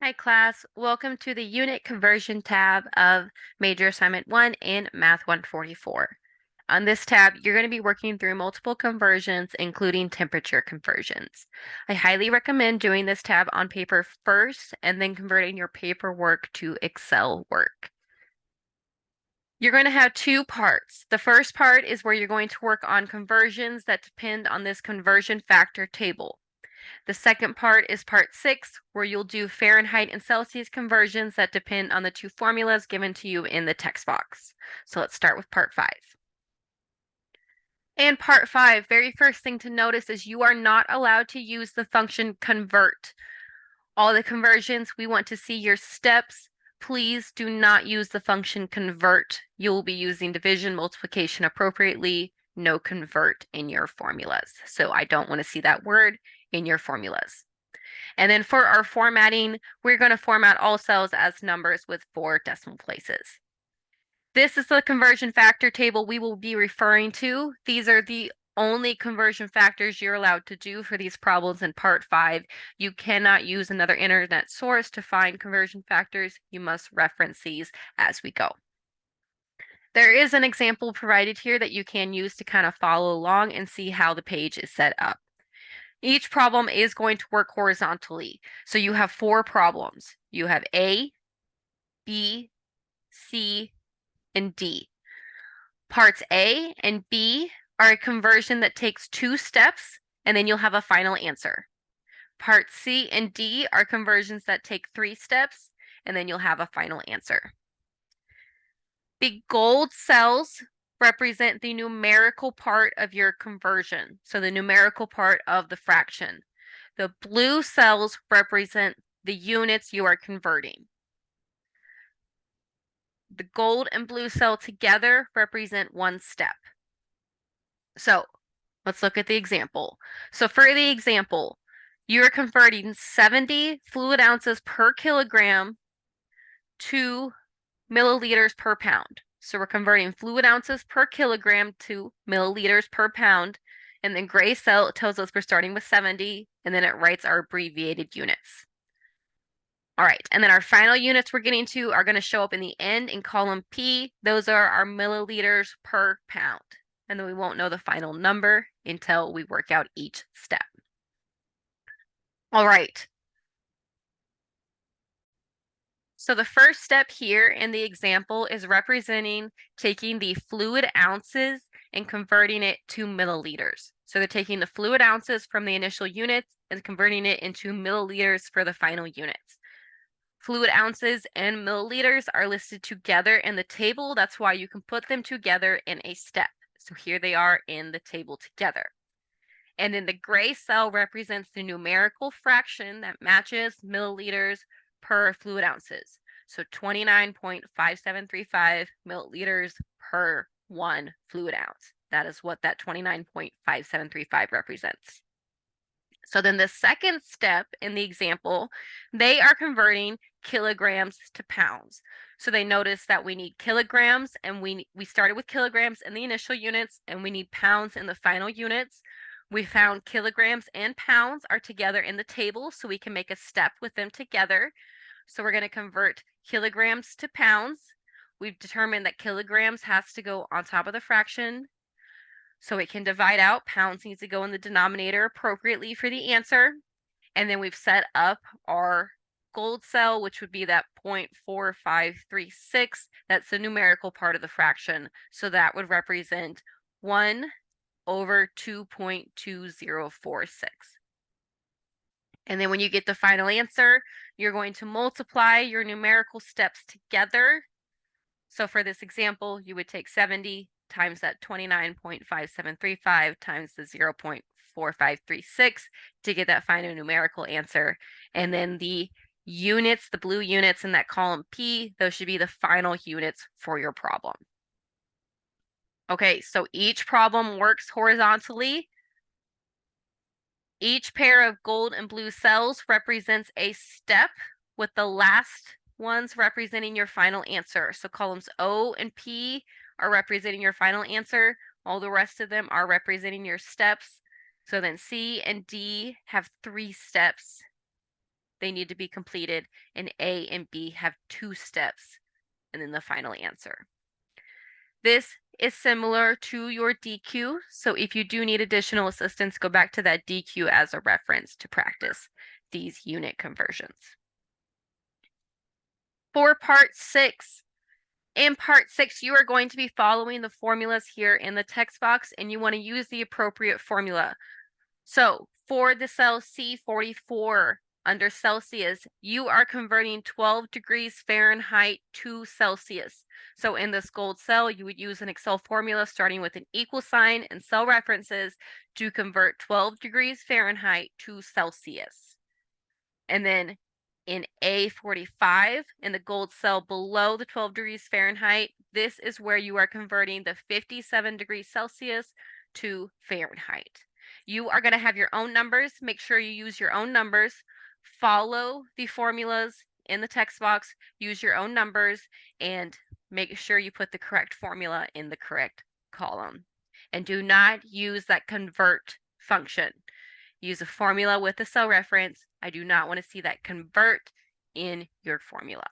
Hi class, welcome to the Unit Conversion tab of Major Assignment 1 in Math 144. On this tab, you're going to be working through multiple conversions, including temperature conversions. I highly recommend doing this tab on paper first and then converting your paperwork to Excel work. You're going to have two parts. The first part is where you're going to work on conversions that depend on this conversion factor table. The second part is part 6, where you'll do Fahrenheit and Celsius conversions that depend on the two formulas given to you in the text box. So let's start with part 5. And part 5, very first thing to notice is you are not allowed to use the function convert. All the conversions, we want to see your steps. Please do not use the function convert. You will be using division, multiplication appropriately, no convert in your formulas. So I don't want to see that word in your formulas. And then for our formatting, we're going to format all cells as numbers with 4 decimal places. This is the conversion factor table we will be referring to. These are the only conversion factors you're allowed to do for these problems in part 5. You cannot use another internet source to find conversion factors. You must reference these as we go. There is an example provided here that you can use to kind of follow along and see how the page is set up. Each problem is going to work horizontally. So you have 4 problems. You have A, B, C, and D. Parts A and B are a conversion that takes 2 steps, and then you'll have a final answer. Parts C and D are conversions that take 3 steps, and then you'll have a final answer. The gold cells represent the numerical part of your conversion, so the numerical part of the fraction. The blue cells represent the units you are converting. The gold and blue cell together represent 1 step. So let's look at the example. So for the example, you're converting 70 fluid ounces per kilogram to milliliters per pound. So we're converting fluid ounces per kilogram to milliliters per pound. And then gray cell tells us we're starting with 70, and then it writes our abbreviated units. All right, and then our final units we're getting to are going to show up in the end in column P. Those are our milliliters per pound. And then we won't know the final number until we work out each step. All right. So the first step here in the example is representing taking the fluid ounces and converting it to milliliters. So they're taking the fluid ounces from the initial units and converting it into milliliters for the final units. Fluid ounces and milliliters are listed together in the table. That's why you can put them together in a step. So here they are in the table together. And then the gray cell represents the numerical fraction that matches milliliters per fluid ounces. So 29.5735 milliliters per 1 fluid ounce. That is what that 29.5735 represents. So then the second step in the example, they are converting kilograms to pounds. So they notice that we need kilograms, and we started with kilograms in the initial units, and we need pounds in the final units. We found kilograms and pounds are together in the table, so we can make a step with them together. So we're going to convert kilograms to pounds. We've determined that kilograms has to go on top of the fraction, so it can divide out. Pounds needs to go in the denominator appropriately for the answer. And then we've set up our gold cell, which would be that 0.4536. That's the numerical part of the fraction. So that would represent 1 over 2.2046. And then when you get the final answer, you're going to multiply your numerical steps together. So for this example, you would take 70 times that 29.5735 times the 0.4536 to get that final numerical answer. And then the units, the blue units in that column P, those should be the final units for your problem. Okay, so each problem works horizontally. Each pair of gold and blue cells represents a step, with the last ones representing your final answer. So columns O and P are representing your final answer. All the rest of them are representing your steps. So then C and D have 3 steps. they need to be completed, and A and B have 2 steps, and then the final answer. This is similar to your DQ, so if you do need additional assistance, go back to that DQ as a reference to practice these unit conversions. For part 6, in part 6, you are going to be following the formulas here in the text box, and you want to use the appropriate formula. So for the cell C44 under Celsius, you are converting 12 degrees Fahrenheit to Celsius. So in this gold cell, you would use an Excel formula starting with an equal sign and cell references to convert 12 degrees Fahrenheit to Celsius. And then in A45, in the gold cell below the 12 degrees Fahrenheit, this is where you are converting the 57 degrees Celsius to Fahrenheit. You are going to have your own numbers. Make sure you use your own numbers. Follow the formulas in the text box. Use your own numbers and make sure you put the correct formula in the correct column. And do not use that convert function. Use a formula with a cell reference. I do not want to see that convert in your formula.